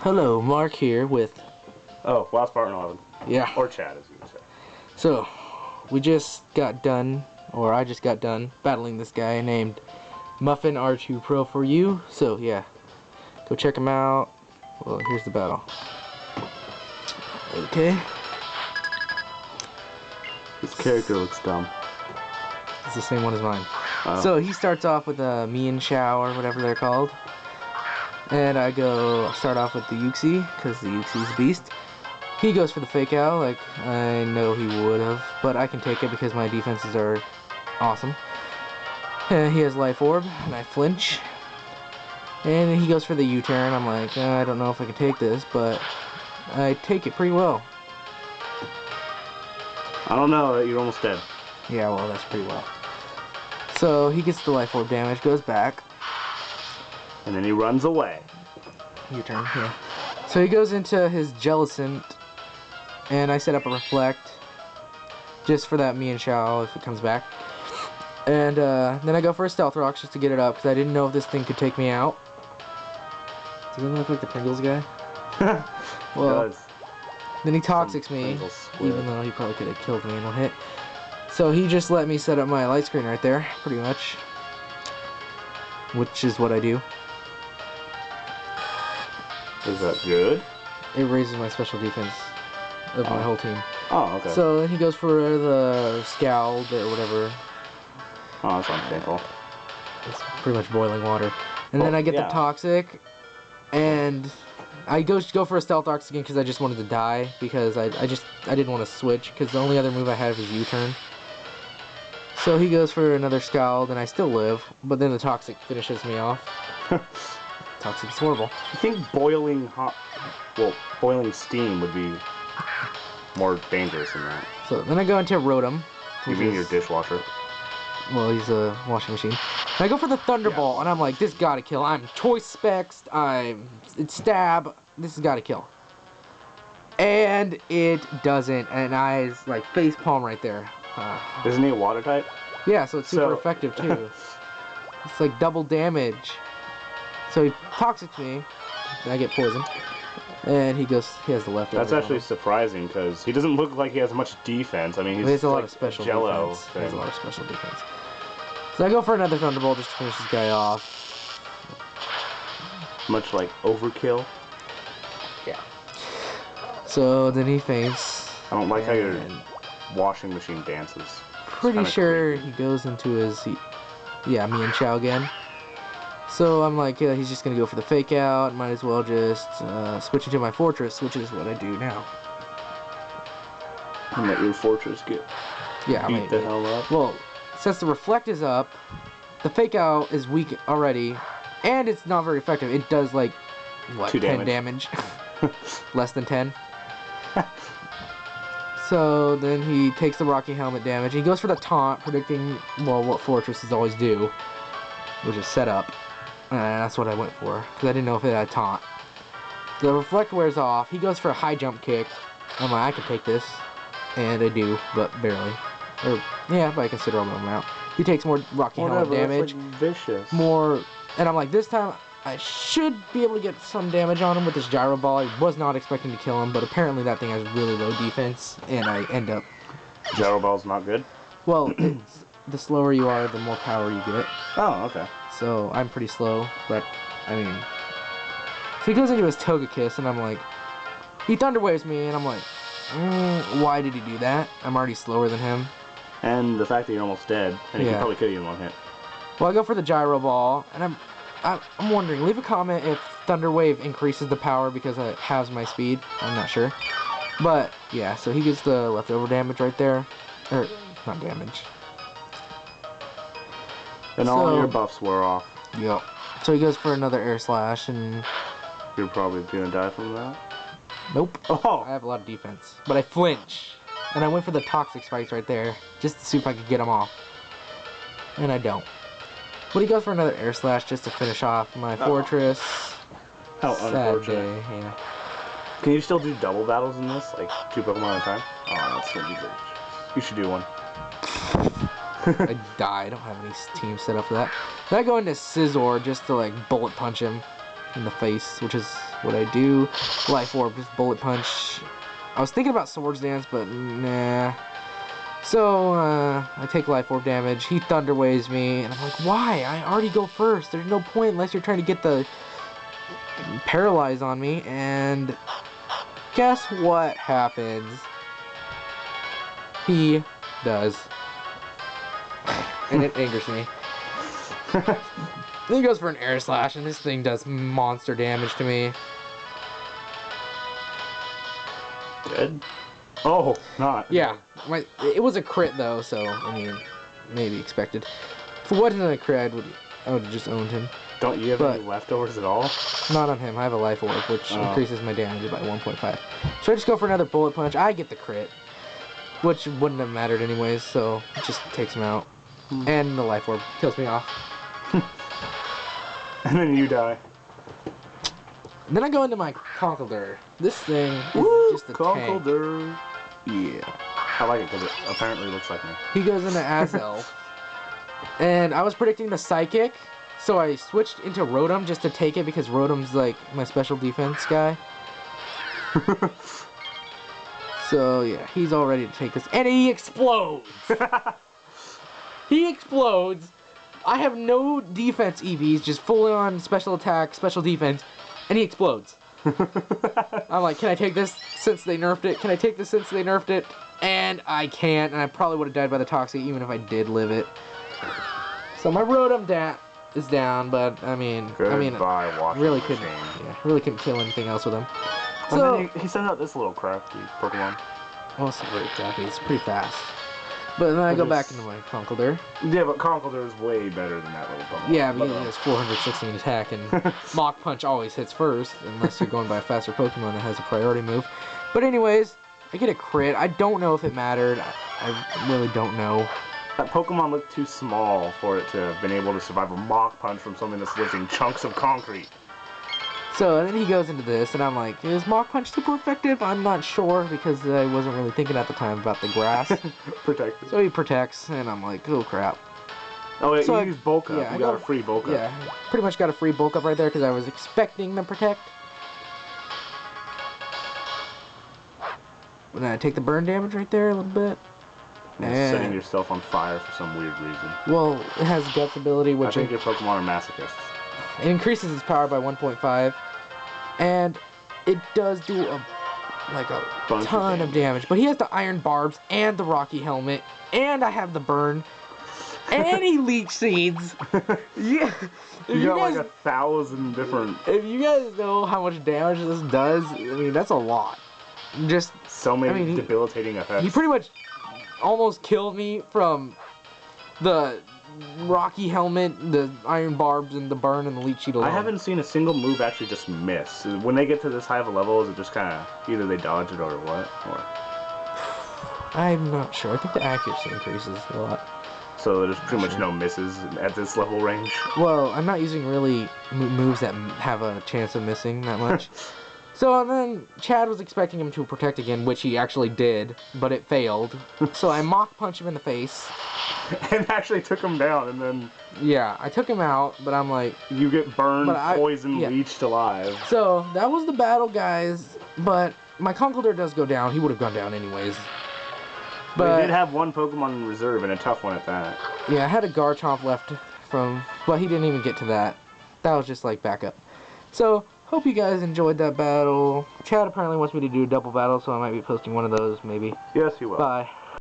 Hello, Mark here with... Oh, last part in 11. Yeah. Or Chad, as you would say. So, we just got done, or I just got done, battling this guy named Muffinr2pro4u. So, yeah. Go check him out. Well, here's the battle. Okay. This character looks dumb. It's the same one as mine. Oh. So, he starts off with a Muffinr2pro4u or whatever they're called. And I start off with the Uxie, because the Uxie's a beast. He goes for the fake out, like I know he would have, but I can take it because my defenses are awesome. And he has Life Orb, and I flinch. And he goes for the U-turn. I'm like, I don't know if I can take this, but I take it pretty well. I don't know, you're almost dead. Yeah, well, that's pretty well. So he gets the Life Orb damage, goes back. And then he runs away. U-turn, yeah. So he goes into his Jellicent, and I set up a Reflect, just for that Muffinr2pro4u if it comes back. And then I go for a Stealth Rocks just to get it up, because I didn't know if this thing could take me out. Does he look like the Pringles guy? Well, then he Toxics me, even though he probably could have killed me in one hit. So he just let me set up my light screen right there, pretty much. Which is what I do. Is that good? It raises my special defense of my whole team. Oh, okay. So then he goes for the Scald or whatever. Oh, that sounds painful. It's pretty much boiling water. And then I get the Toxic, and I go for a Stealth Rocks again because I just wanted to die, because I didn't want to switch, because the only other move I have is U-turn. So he goes for another Scald, and I still live, but then the Toxic finishes me off. Toxic is horrible. I think boiling steam would be more dangerous than that. So then I go into Rotom. You mean your dishwasher? Well, he's a washing machine. And I go for the Thunderbolt, and I'm like, this gotta kill. I'm Choice Specs, it's Stab, this has gotta kill. And it doesn't, and I like face palm right there. Isn't he a water type? Yeah, so it's super effective too. It's like double damage. So he Toxics me, and I get poisoned. And he has the leftover. That's actually surprising, because he doesn't look like he has much defense. I mean, he has a lot of special Jello defense. He has a lot of special defense. So I go for another Thunderbolt just to finish this guy off. Much like overkill. Yeah. So then he faints. I don't like how your washing machine dances. Pretty sure he goes into his Muffinr2pro4u again. So I'm like, yeah, he's just gonna go for the fake out. Might as well just switch into my Fortress, which is what I do now. And let your Fortress get beat the hell up. Well, since the Reflect is up, the fake out is weak already, and it's not very effective. It does like what, 10 damage? Less than 10. So then he takes the Rocky Helmet damage. He goes for the taunt, predicting what Fortresses always do, which is set up. And that's what I went for, because I didn't know if it had taunt. The Reflect wears off. He goes for a high jump kick. I'm like, I can take this. And I do, but barely. Or, yeah, by a considerable amount. He takes more Rocky Helmet damage. That's like vicious. More, and I'm like, this time I should be able to get some damage on him with this Gyro Ball. I was not expecting to kill him, but apparently that thing has really low defense, and I end up... Gyro Ball's not good? Well, the slower you are, the more power you get. Oh, okay. So I'm pretty slow, but I mean, so he goes into his Togekiss, and I'm like, he Thunder Waves me, and I'm like, why did he do that? I'm already slower than him. And the fact that you're almost dead, and he can probably kill you in one hit. Well, I go for the Gyro Ball, and I'm wondering, leave a comment if Thunder Wave increases the power because it halves my speed. I'm not sure, but yeah. So he gets the leftover damage right there, or not damage. And all your buffs wore off. Yep. So he goes for another Air Slash, and... You're probably gonna die from that? Nope. Oh! I have a lot of defense. But I flinch. And I went for the Toxic Spikes right there, just to see if I could get him off. And I don't. But he goes for another Air Slash just to finish off my Fortress. How unfortunate. Sad day, yeah. Can you still do double battles in this? Like, 2 Pokemon at a time? Oh, that's gonna be good. You should do one. I die. I don't have any team set up for that. Then I go into Scizor just to like bullet punch him in the face, which is what I do. Life Orb, just Bullet Punch. I was thinking about Swords Dance, but nah. So, I take Life Orb damage. He Thunder Waves me, and I'm like, why? I already go first. There's no point unless you're trying to get the Paralyze on me, and guess what happens? He does. And it angers me. Then he goes for an Air Slash, and this thing does monster damage to me. Dead? Oh, not. Yeah, it was a crit though, so I mean, maybe expected. If it wasn't a crit, I would have just owned him. Don't you have any leftovers at all? Not on him. I have a Life Orb, which increases my damage by 1.5. So I just go for another Bullet Punch. I get the crit, which wouldn't have mattered anyways, so it just takes him out. And the Life Orb kills me off. And then you die. And then I go into my Conkeldurr. This thing is just a Conkeldurr. tank. Yeah. I like it because it apparently looks like me. He goes into Azelf. And I was predicting the Psychic, so I switched into Rotom just to take it because Rotom's like my special defense guy. So yeah, he's all ready to take this. And he explodes! He explodes! I have no defense EVs, just full on special attack, special defense, and he explodes. I'm like, can I take this since they nerfed it? Can I take this since they nerfed it? And I can't, and I probably would have died by the Toxic even if I did live it. So my Rotom is down, but I mean, really couldn't kill anything else with him. So and then he sends out this little crafty Pokemon. Oh, exactly. It's pretty fast. But then I go back into my Conkeldurr. Yeah, but Conkeldurr is way better than that little Pokemon. Yeah, because it has 416 attack, and Mach Punch always hits first, unless you're going by a faster Pokemon that has a priority move. But anyways, I get a crit. I don't know if it mattered. I really don't know. That Pokemon looked too small for it to have been able to survive a Mach Punch from something that's lifting chunks of concrete. So then he goes into this, and I'm like, is Mach Punch super effective? I'm not sure, because I wasn't really thinking at the time about the grass. Protected. So he protects, and I'm like, oh crap. Oh, yeah, so you used Bulk Up. Yeah, you got a free Bulk Up. Yeah, pretty much got a free Bulk Up right there, because I was expecting the Protect. And then I take the burn damage right there a little bit. And setting yourself on fire for some weird reason. Well, it has Guts ability, which I think your Pokemon are masochists. It increases its power by 1.5, and it does do a ton of damage. But he has the Iron Barbs and the Rocky Helmet, and I have the Burn, and he Leech Seeds. Yeah, you got like 1,000 different. If you guys know how much damage this does, I mean that's a lot. Just so many debilitating effects. He pretty much almost killed me from the Rocky Helmet, the Iron Barbs, and the Burn, and the Leech Seed alone. I haven't seen a single move actually just miss. When they get to this high of a level, is it just kind of either they dodge it or what? Or I'm not sure. I think the accuracy increases a lot. So there's pretty much no misses at this level range? Well, I'm not using really moves that have a chance of missing that much. So, and then Chad was expecting him to protect again, which he actually did, but it failed. So I Mach Punch him in the face. And actually took him down, and then... Yeah, I took him out, but I'm like... You get burned, poisoned, leeched alive. So, that was the battle, guys. But my Conkeldurr does go down. He would have gone down anyways. But he did have one Pokemon in reserve, and a tough one at that. Yeah, I had a Garchomp left from... But he didn't even get to that. That was just like backup. So... Hope you guys enjoyed that battle. Chad apparently wants me to do a double battle, so I might be posting one of those, maybe. Yes, he will. Bye.